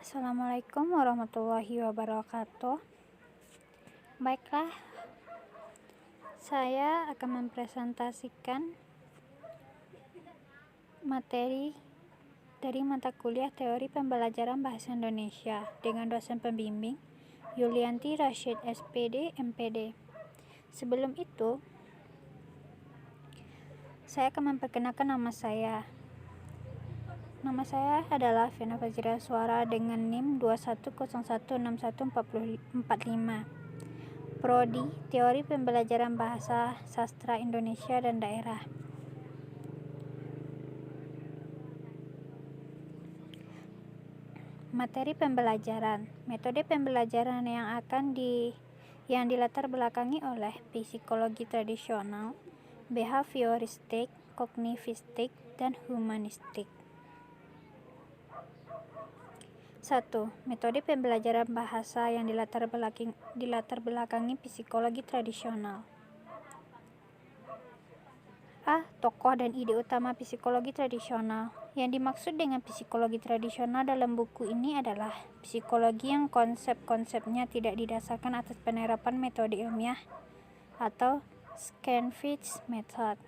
Assalamualaikum warahmatullahi wabarakatuh. Baiklah, saya akan mempresentasikan materi dari mata kuliah Teori Pembelajaran Bahasa Indonesia dengan dosen pembimbing Yulianti Rashid SPD MPD. Sebelum itu, saya akan memperkenalkan nama saya. Nama saya adalah Vena Fajira Suara dengan NIM 21016145. Prodi Teori Pembelajaran Bahasa Sastra Indonesia dan Daerah. Materi pembelajaran. Metode pembelajaran yang dilatar belakangi oleh psikologi tradisional, behavioristik, kognitivistik, dan humanistik. 1. Metode pembelajaran bahasa yang dilatar belakangi psikologi tradisional. A. Tokoh dan ide utama psikologi tradisional. Yang dimaksud dengan psikologi tradisional dalam buku ini adalah psikologi yang konsep-konsepnya tidak didasarkan atas penerapan metode ilmiah atau Scanfitch Method.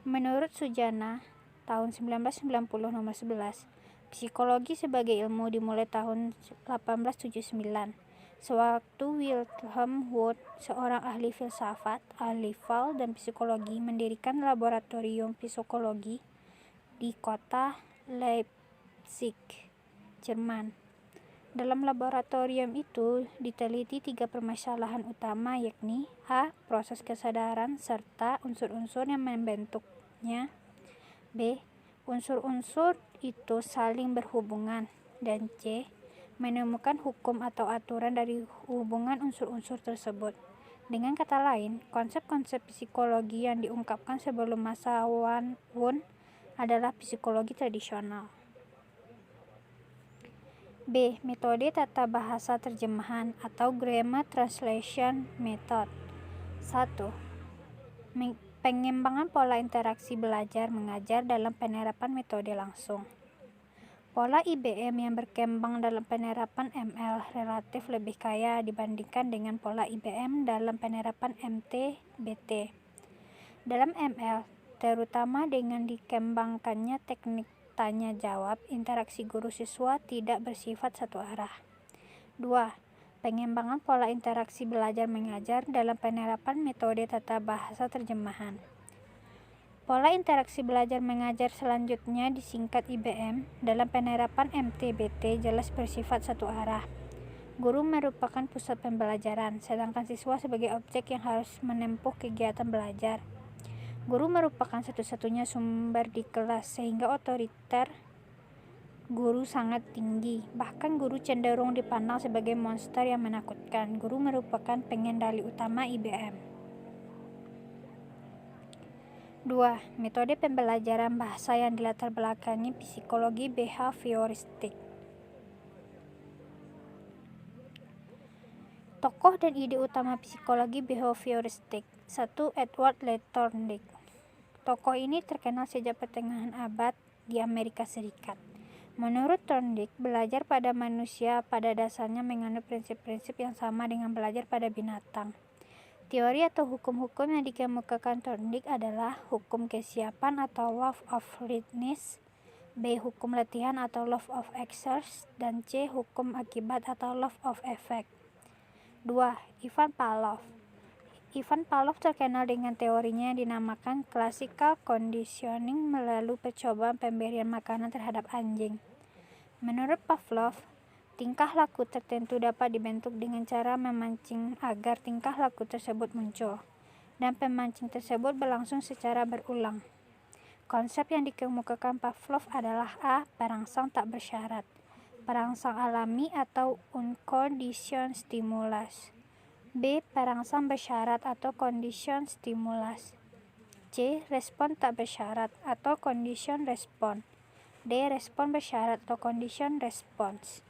Menurut Sujana, tahun 1990 nomor 11, psikologi sebagai ilmu dimulai tahun 1879. Sewaktu Wilhelm Wundt, seorang ahli filsafat, ahli fal dan psikologi, mendirikan laboratorium psikologi di kota Leipzig, Jerman. Dalam laboratorium itu diteliti 3 permasalahan utama, yakni A. Proses kesadaran serta unsur-unsur yang membentuknya. B. Unsur-unsur itu saling berhubungan. Dan C. Menemukan hukum atau aturan dari hubungan unsur-unsur tersebut. Dengan kata lain, konsep-konsep psikologi yang diungkapkan sebelum masa Wundt adalah psikologi tradisional. B. Metode tata bahasa terjemahan atau Grammar Translation Method. 1. Pengembangan pola interaksi belajar-mengajar dalam penerapan metode langsung. Pola IBM yang berkembang dalam penerapan ML relatif lebih kaya dibandingkan dengan pola IBM dalam penerapan MT-BT. Dalam ML, terutama dengan dikembangkannya teknik tanya-jawab, interaksi guru-siswa tidak bersifat satu arah. 2. Pengembangan pola interaksi belajar-mengajar dalam penerapan metode tata bahasa terjemahan. Pola interaksi belajar-mengajar selanjutnya disingkat IBM dalam penerapan MT-BT jelas bersifat satu arah. Guru merupakan pusat pembelajaran, sedangkan siswa sebagai objek yang harus menempuh kegiatan belajar. Guru merupakan satu-satunya sumber di kelas, sehingga otoriter guru sangat tinggi. Bahkan guru cenderung dipandang sebagai monster yang menakutkan. Guru merupakan pengendali utama IBM. 2. Metode pembelajaran bahasa yang dilatar belakangi psikologi behavioristik. Tokoh dan ide utama psikologi behavioristik. 1. Edward Lee Thorndike. Tokoh ini terkenal sejak pertengahan abad di Amerika Serikat. Menurut Thorndike, belajar pada manusia pada dasarnya menganut prinsip-prinsip yang sama dengan belajar pada binatang. Teori atau hukum-hukum yang dikemukakan Thorndike adalah hukum kesiapan atau law of readiness, B. Hukum latihan atau law of exercise, dan C. Hukum akibat atau law of effect. 2. Ivan Pavlov. Ivan Pavlov terkenal dengan teorinya yang dinamakan classical conditioning melalui percobaan pemberian makanan terhadap anjing. Menurut Pavlov, tingkah laku tertentu dapat dibentuk dengan cara memancing agar tingkah laku tersebut muncul, dan pemancing tersebut berlangsung secara berulang. Konsep yang dikemukakan Pavlov adalah A. Perangsang tak bersyarat, perangsang alami atau unconditioned stimulus. B. Perangsang bersyarat atau conditioned stimulus. C. Respon tak bersyarat atau conditioned response. D. Respon bersyarat atau conditioned response.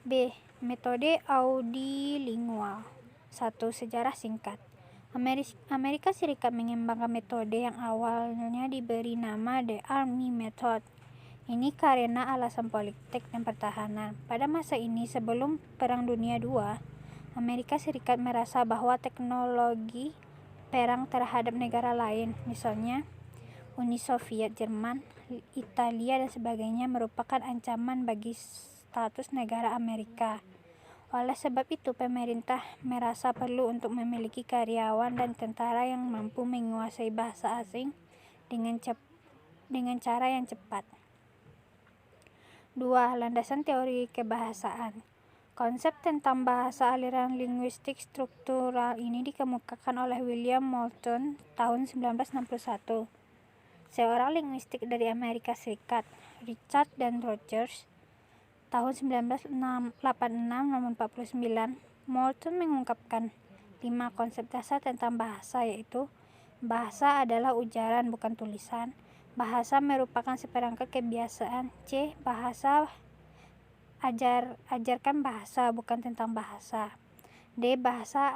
B. Metode audilingual. 1. Sejarah singkat. Amerika Serikat mengembangkan metode yang awalnya diberi nama The Army Method, Ini karena alasan politik dan pertahanan. Pada masa ini, sebelum Perang Dunia II, Amerika Serikat merasa bahwa teknologi perang terhadap negara lain, misalnya Uni Soviet, Jerman, Italia, dan sebagainya, merupakan ancaman bagi status negara Amerika. Oleh sebab itu, pemerintah merasa perlu untuk memiliki karyawan dan tentara yang mampu menguasai bahasa asing dengan cara yang cepat. 2. Landasan teori kebahasaan. Konsep tentang bahasa aliran linguistik struktural ini dikemukakan oleh William Moulton tahun 1961. Seorang linguistik dari Amerika Serikat, Richard dan Rogers, tahun 1986-49, Moulton mengungkapkan 5 konsep dasar tentang bahasa, yaitu bahasa adalah ujaran bukan tulisan, bahasa merupakan seperangkat kebiasaan, C. Bahasa ajarkan bahasa bukan tentang bahasa, D. Bahasa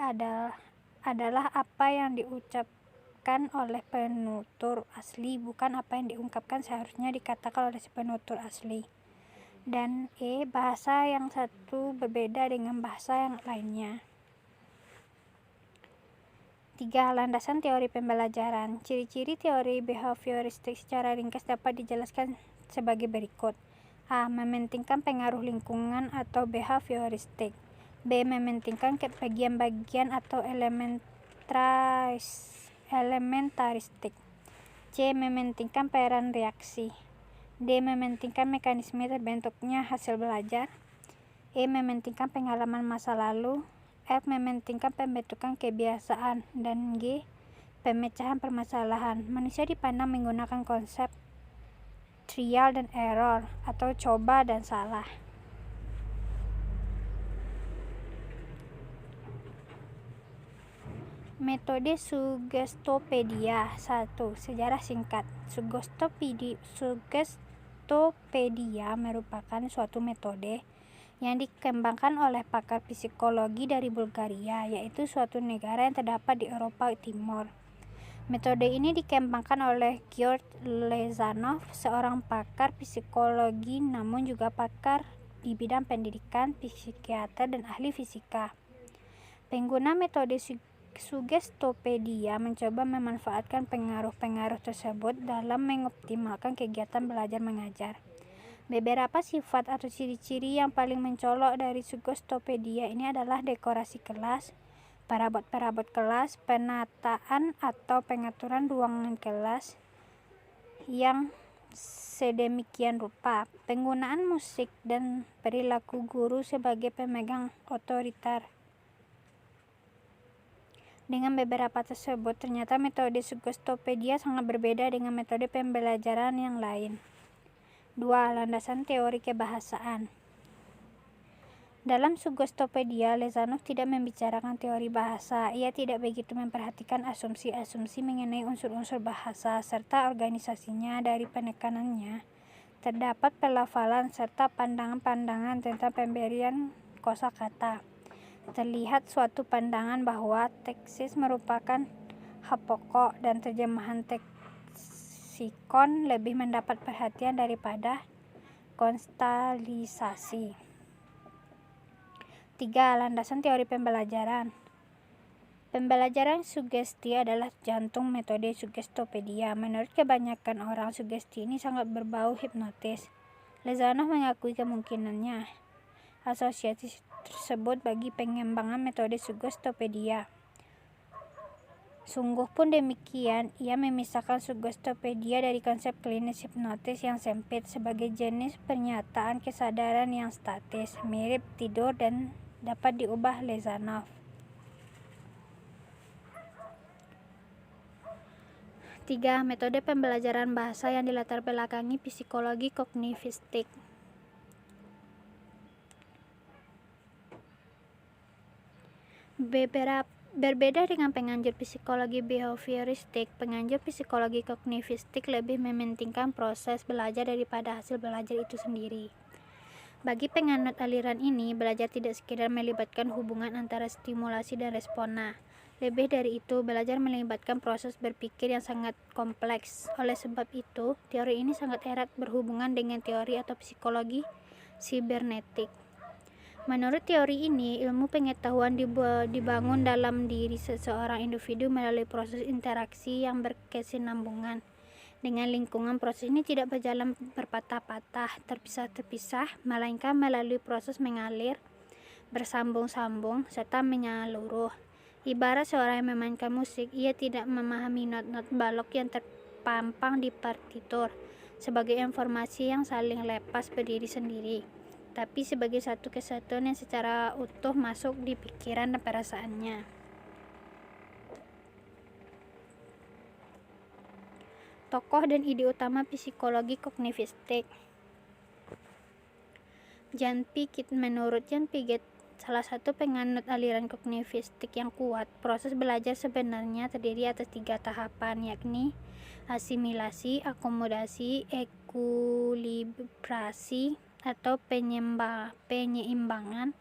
adalah apa yang diucapkan oleh penutur asli, bukan apa yang diungkapkan seharusnya dikatakan oleh si penutur asli, dan E. Bahasa yang satu berbeda dengan bahasa yang lainnya. 3. Landasan teori pembelajaran. Ciri-ciri teori behavioristik secara ringkas dapat dijelaskan sebagai berikut. A. Mementingkan pengaruh lingkungan atau behavioristik. B. Mementingkan bagian-bagian atau elementaristik. C. Mementingkan peran reaksi. D. Mementingkan mekanisme terbentuknya hasil belajar. E. Mementingkan pengalaman masa lalu. F. Mementingkan pembentukan kebiasaan. Dan G. Pemecahan permasalahan. Manusia dipandang menggunakan konsep trial dan error atau coba dan salah. Metode Suggestopedia. 1. Sejarah singkat. Suggestopedia merupakan suatu metode yang dikembangkan oleh pakar psikologi dari Bulgaria, yaitu suatu negara yang terdapat di Eropa Timur. Metode ini dikembangkan oleh George Lezanov, seorang pakar psikologi namun juga pakar di bidang pendidikan, psikiater, dan ahli fisika. Pengguna metode Suggestopedia mencoba memanfaatkan pengaruh-pengaruh tersebut dalam mengoptimalkan kegiatan belajar mengajar. Beberapa sifat atau ciri-ciri yang paling mencolok dari Suggestopedia ini adalah dekorasi kelas, perabot-perabot kelas, penataan atau pengaturan ruangan kelas yang sedemikian rupa, penggunaan musik, dan perilaku guru sebagai pemegang otoriter. Dengan beberapa tersebut, ternyata metode Suggestopedia sangat berbeda dengan metode pembelajaran yang lain. 2. Landasan teori kebahasaan. Dalam Suggestopedia, Lezanov tidak membicarakan teori bahasa. Ia tidak begitu memperhatikan asumsi-asumsi mengenai unsur-unsur bahasa serta organisasinya. Dari penekanannya, terdapat pelafalan serta pandangan-pandangan tentang pemberian kosakata. Terlihat suatu pandangan bahwa teksis merupakan hak pokok dan terjemahan leksikon lebih mendapat perhatian daripada konstalisasi. 3. Landasan teori pembelajaran. Pembelajaran sugesti adalah jantung metode Suggestopedia. Menurut kebanyakan orang, sugesti ini sangat berbau hipnotis. Lezanov mengakui kemungkinannya asosiasi tersebut bagi pengembangan metode Suggestopedia. Sungguh pun demikian, ia memisahkan Suggestopedia dari konsep klinis hipnotis yang sempit sebagai jenis pernyataan kesadaran yang statis, mirip tidur dan dapat diubah Lezanov. 3. Metode pembelajaran bahasa yang dilatar belakangi psikologi kognitivistik. Berbeda dengan penganjur psikologi behavioristik, penganjur psikologi kognitivistik lebih mementingkan proses belajar daripada hasil belajar itu sendiri. Bagi penganut aliran ini, belajar tidak sekedar melibatkan hubungan antara stimulasi dan respona. Lebih dari itu, belajar melibatkan proses berpikir yang sangat kompleks. Oleh sebab itu, teori ini sangat erat berhubungan dengan teori atau psikologi sibernetik. Menurut teori ini, ilmu pengetahuan dibangun dalam diri seseorang individu melalui proses interaksi yang berkesinambungan dengan lingkungan. Proses ini tidak berjalan berpatah-patah, terpisah-terpisah, melainkan melalui proses mengalir, bersambung-sambung, serta menyeluruh. Ibarat seorang yang memainkan musik, ia tidak memahami not-not balok yang terpampang di partitur sebagai informasi yang saling lepas berdiri sendiri, tapi sebagai satu kesatuan yang secara utuh masuk di pikiran dan perasaannya. Tokoh dan ide utama psikologi kognitistik. Jan Piaget. Menurut Jan Piaget, salah satu penganut aliran kognitistik yang kuat, proses belajar sebenarnya terdiri atas 3 tahapan, yakni asimilasi, akomodasi, ekuilibrasi atau penyeimbangan.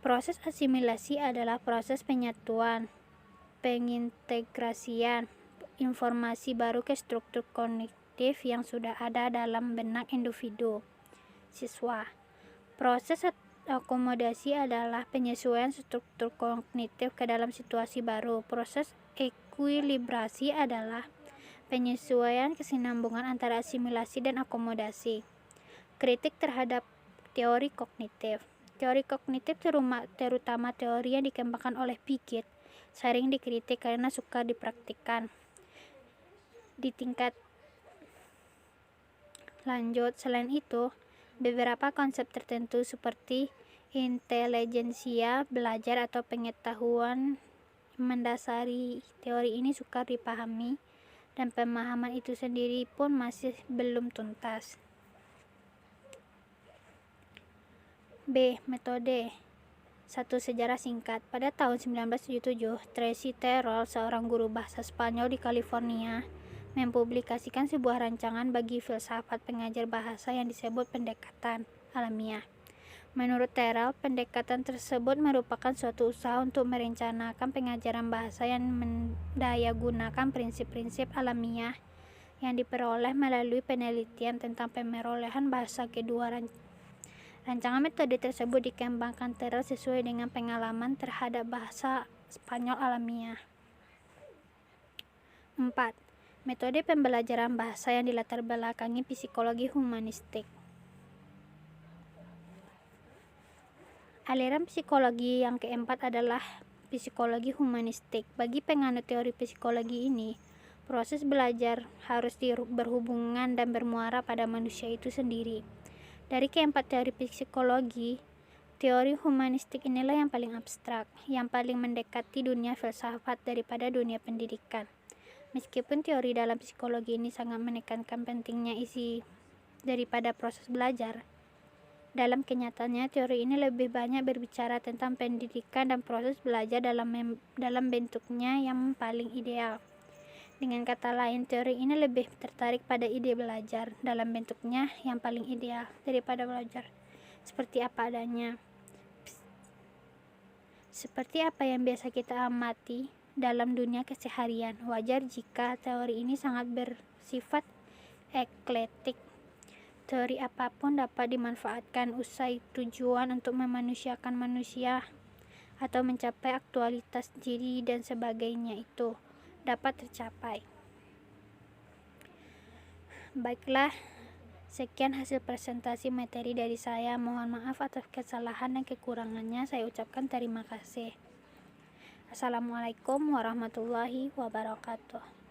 Proses asimilasi adalah proses penyatuan, pengintegrasian informasi baru ke struktur kognitif yang sudah ada dalam benak individu siswa. Proses akomodasi adalah penyesuaian struktur kognitif ke dalam situasi baru. Proses ekuilibrasi adalah penyesuaian kesinambungan antara asimilasi dan akomodasi. Kritik terhadap teori kognitif. Teori kognitif, terutama teori yang dikembangkan oleh Piaget, sering dikritik karena sukar dipraktikkan di tingkat lanjut. Selain itu, beberapa konsep tertentu seperti intelijensia belajar atau pengetahuan mendasari teori ini sukar dipahami, dan pemahaman itu sendiri pun masih belum tuntas. B. Metode. Satu sejarah singkat. Pada tahun 1977, Tracy Terrell, seorang guru bahasa Spanyol di California, mempublikasikan sebuah rancangan bagi filsafat pengajar bahasa yang disebut pendekatan alamiah. Menurut Terrell, pendekatan tersebut merupakan suatu usaha untuk merencanakan pengajaran bahasa yang mendayagunakan prinsip-prinsip alamiah yang diperoleh melalui penelitian tentang pemerolehan bahasa. Kedua rancangan metode tersebut dikembangkan Terrell sesuai dengan pengalaman terhadap bahasa Spanyol alamiah. 4. Metode pembelajaran bahasa yang dilatar belakangi psikologi humanistik. Aliran psikologi yang keempat adalah psikologi humanistik. Bagi penganut teori psikologi ini, proses belajar harus berhubungan dan bermuara pada manusia itu sendiri. Dari keempat teori psikologi, teori humanistik inilah yang paling abstrak, yang paling mendekati dunia filsafat daripada dunia pendidikan. Meskipun teori dalam psikologi ini sangat menekankan pentingnya isi daripada proses belajar, dalam kenyataannya teori ini lebih banyak berbicara tentang pendidikan dan proses belajar dalam bentuknya yang paling ideal. Dengan kata lain, teori ini lebih tertarik pada ide belajar dalam bentuknya yang paling ideal daripada belajar seperti apa adanya. Seperti apa yang biasa kita amati dalam dunia keseharian, wajar jika teori ini sangat bersifat eklektik. Teori apapun dapat dimanfaatkan usai tujuan untuk memanusiakan manusia atau mencapai aktualitas diri dan sebagainya itu dapat tercapai. Baiklah, sekian hasil presentasi materi dari saya. Mohon maaf atas kesalahan dan kekurangannya. Saya ucapkan terima kasih. Assalamualaikum warahmatullahi wabarakatuh.